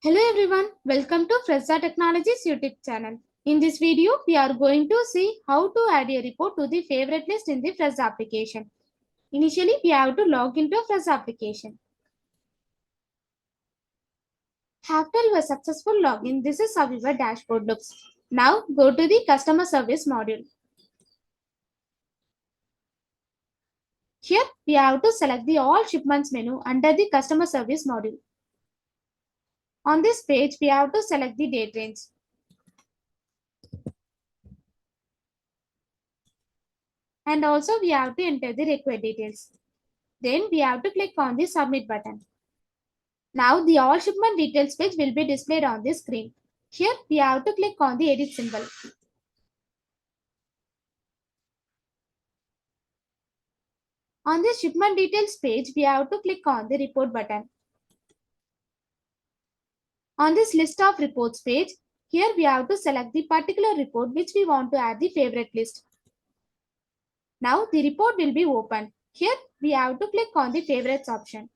Hello everyone, welcome to Fresa Technologies YouTube channel. In this video, we are going to see how to add a report to the favorite list in the Fresa application. Initially, we have to log into Fresa application. After your successful login, this is how your dashboard looks. Now, go to the customer service module. Here, we have to select the all shipments menu under the customer service module. On this page, we have to select the date range. And also we have to enter the required details. Then we have to click on the submit button. Now the all shipment details page will be displayed on the screen. Here we have to click on the edit symbol. On the shipment details page, we have to click on the report button. On this list of reports page, here we have to select the particular report which we want to add the favorite list. Now the report will be opened. Here we have to click on the favorites option.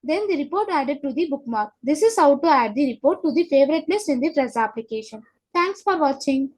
Then the report added to the bookmark. This is how to add the report to the favorite list in the Fresa application. Thanks for watching.